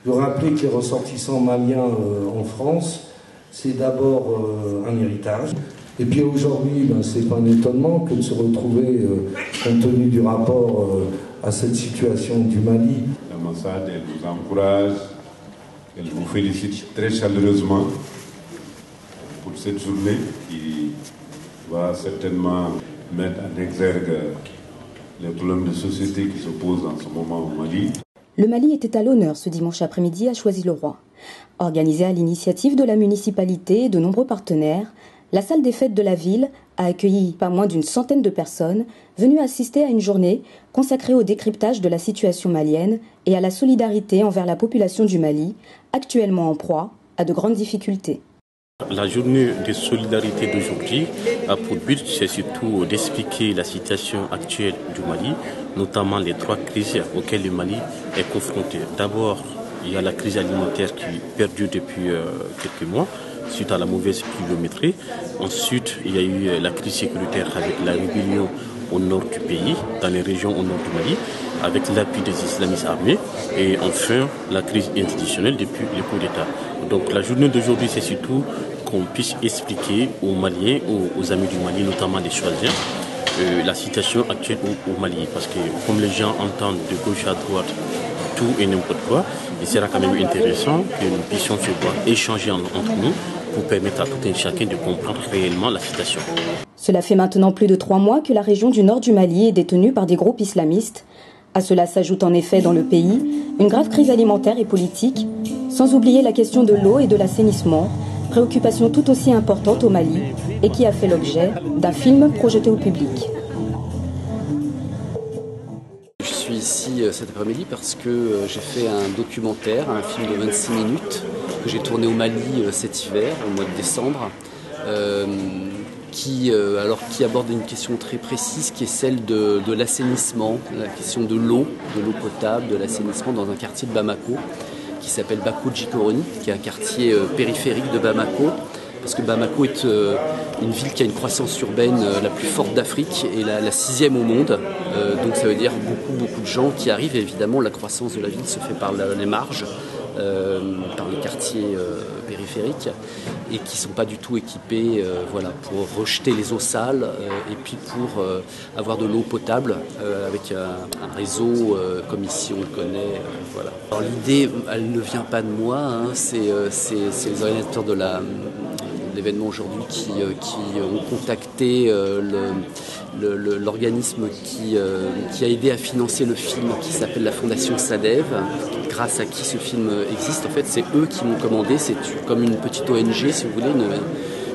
Je veux rappeler que les ressortissants maliens en France, c'est d'abord un héritage. Et puis aujourd'hui, ce n'est pas un étonnement que de se retrouver, compte tenu du rapport à cette situation du Mali. L'ambassade, elle vous encourage, elle vous félicite très chaleureusement pour cette journée qui va certainement mettre en exergue les problèmes de société qui se posent en ce moment au Mali. Le Mali était à l'honneur ce dimanche après-midi à Choisy-le-Roi. Organisé à l'initiative de la municipalité et de nombreux partenaires, la salle des fêtes de la ville a accueilli pas moins d'une centaine de personnes venues assister à une journée consacrée au décryptage de la situation malienne et à la solidarité envers la population du Mali, actuellement en proie à de grandes difficultés. La journée de solidarité d'aujourd'hui a pour but, c'est surtout d'expliquer la situation actuelle du Mali, notamment les 3 crises auxquelles le Mali est confronté. D'abord, il y a la crise alimentaire qui perdure depuis quelques mois, suite à la mauvaise pluviométrie. Ensuite, il y a eu la crise sécuritaire avec la rébellion au nord du pays, dans les régions au nord du Mali, avec l'appui des islamistes armés. Et enfin, la crise institutionnelle depuis le coup d'État. Donc la journée d'aujourd'hui, c'est surtout qu'on puisse expliquer aux Maliens, aux amis du Mali, notamment les choisiens, la situation actuelle au Mali. Parce que comme les gens entendent de gauche à droite tout et n'importe quoi, il sera quand même intéressant que nous puissions se voir, échanger entre nous pour permettre à tout un chacun de comprendre réellement la situation. Cela fait maintenant plus de 3 mois que la région du nord du Mali est détenue par des groupes islamistes. À cela s'ajoute en effet dans le pays une grave crise alimentaire et politique, sans oublier la question de l'eau et de l'assainissement, préoccupation tout aussi importante au Mali et qui a fait l'objet d'un film projeté au public. Je suis ici cet après-midi parce que j'ai fait un documentaire, un film de 26 minutes que j'ai tourné au Mali cet hiver, au mois de décembre, qui aborde une question très précise qui est celle de l'assainissement, la question de l'eau potable, de l'assainissement dans un quartier de Bamako qui s'appelle Bako-Djikoroni, qui est un quartier périphérique de Bamako, parce que Bamako est une ville qui a une croissance urbaine la plus forte d'Afrique et la 6e au monde. Donc ça veut dire beaucoup de gens qui arrivent. Et évidemment, la croissance de la ville se fait par les marges, par les quartiers périphériques, et qui ne sont pas du tout équipés pour rejeter les eaux sales et puis pour avoir de l'eau potable avec un réseau comme ici on le connaît. Voilà. Alors l'idée, elle ne vient pas de moi, c'est les organisateurs de l'événement aujourd'hui qui ont contacté l'organisme qui a aidé à financer le film, qui s'appelle la Fondation SADEV, grâce à qui ce film existe. En fait, c'est eux qui m'ont commandé. C'est comme une petite ONG, si vous voulez,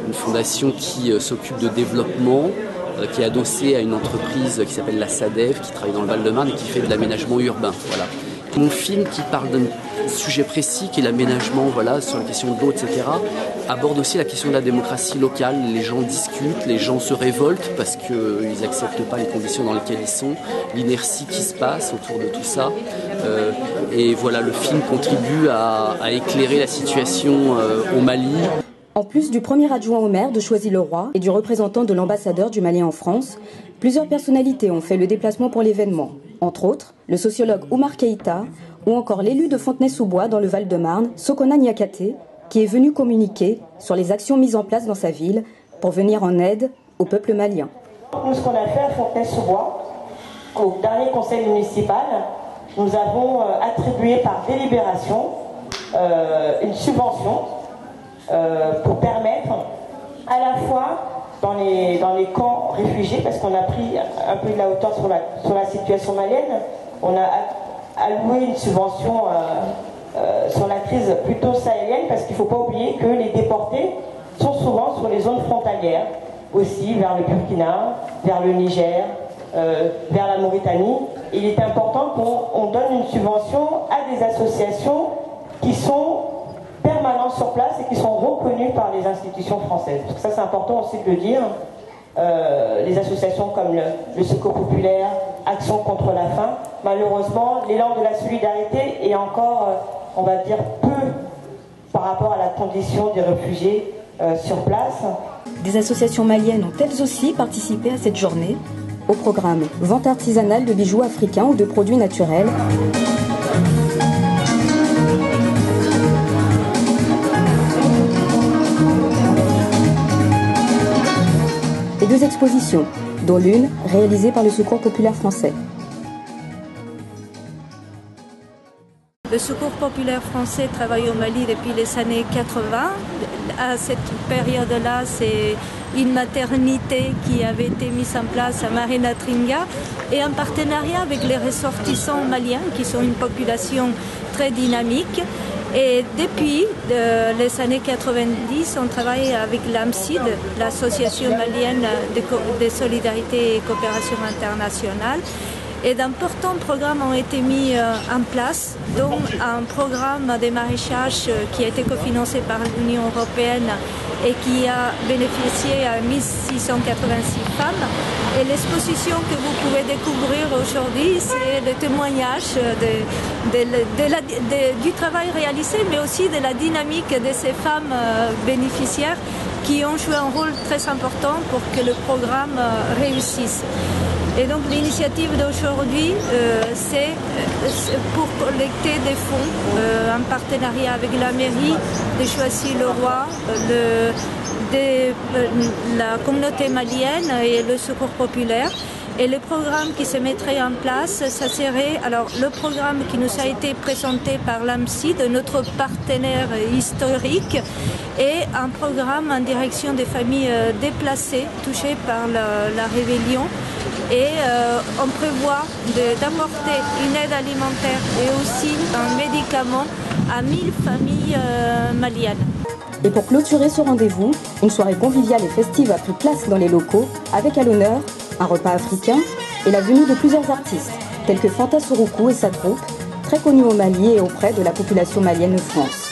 une fondation qui s'occupe de développement, qui est adossée à une entreprise qui s'appelle la SADEV, qui travaille dans le Val-de-Marne et qui fait de l'aménagement urbain. Voilà. Mon film, qui parle d'un sujet précis, qui est l'aménagement, sur la question de l'eau, etc., aborde aussi la question de la démocratie locale. Les gens discutent, les gens se révoltent parce qu'ils n'acceptent pas les conditions dans lesquelles ils sont, l'inertie qui se passe autour de tout ça. Et voilà, le film contribue à éclairer la situation au Mali. En plus du premier adjoint au maire de Choisy-le-Roi et du représentant de l'ambassadeur du Mali en France, plusieurs personnalités ont fait le déplacement pour l'événement. Entre autres, le sociologue Oumar Keïta ou encore l'élu de Fontenay-sous-Bois dans le Val-de-Marne, Sokona Niakate, qui est venu communiquer sur les actions mises en place dans sa ville pour venir en aide au peuple malien. Nous, ce qu'on a fait à Fontenay-sous-Bois, au dernier conseil municipal, nous avons attribué par délibération une subvention pour permettre à la fois dans les camps réfugiés, parce qu'on a pris un peu de la hauteur sur la situation malienne, on a alloué une subvention sur la crise plutôt sahélienne, parce qu'il ne faut pas oublier que les déportés sont souvent sur les zones frontalières, aussi vers le Burkina, vers le Niger, vers la Mauritanie. Et il est important qu'on donne une subvention à des associations qui sont permanentes sur place et qui sont reconnues par les institutions françaises. Parce que ça, c'est important aussi de le dire. Les associations comme le Secours populaire, Action contre la faim, malheureusement, l'élan de la solidarité est encore, on va dire, peu par rapport à la condition des réfugiés sur place. Des associations maliennes ont elles aussi participé à cette journée. Au programme, vente artisanale de bijoux africains ou de produits naturels. des expositions, dont l'une réalisée par le Secours populaire français. Le Secours populaire français travaille au Mali depuis les années 80. À cette période-là, c'est une maternité qui avait été mise en place à Marinatringa et en partenariat avec les ressortissants maliens qui sont une population très dynamique. Et depuis les années 90, on travaille avec l'AMSID, l'Association malienne de solidarité et coopération internationale. Et d'importants programmes ont été mis en place, dont un programme de maraîchage qui a été cofinancé par l'Union européenne et qui a bénéficié à 1686 femmes. Et l'exposition que vous pouvez découvrir aujourd'hui, c'est le témoignage du travail réalisé, mais aussi de la dynamique de ces femmes bénéficiaires qui ont joué un rôle très important pour que le programme réussisse. Et donc l'initiative d'aujourd'hui, c'est pour collecter des fonds en partenariat avec la mairie de Choisy-le-Roi, la communauté malienne et le Secours populaire. Et le programme qui se mettrait en place, ça serait alors le programme qui nous a été présenté par l'AMSID, notre partenaire historique, et un programme en direction des familles déplacées touchées par la rébellion. Et on prévoit d'apporter une aide alimentaire et aussi un médicament à 1000 familles maliennes. Et pour clôturer ce rendez-vous, une soirée conviviale et festive a pris place dans les locaux, avec à l'honneur un repas africain et la venue de plusieurs artistes, tels que Fanta Souroukou et sa troupe, très connus au Mali et auprès de la population malienne de France.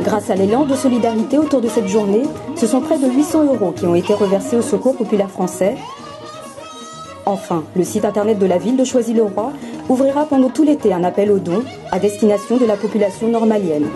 Grâce à l'élan de solidarité autour de cette journée, ce sont près de 800 € qui ont été reversés au Secours populaire français. Enfin, le site internet de la ville de Choisy-le-Roi ouvrira pendant tout l'été un appel aux dons à destination de la population nord-malienne.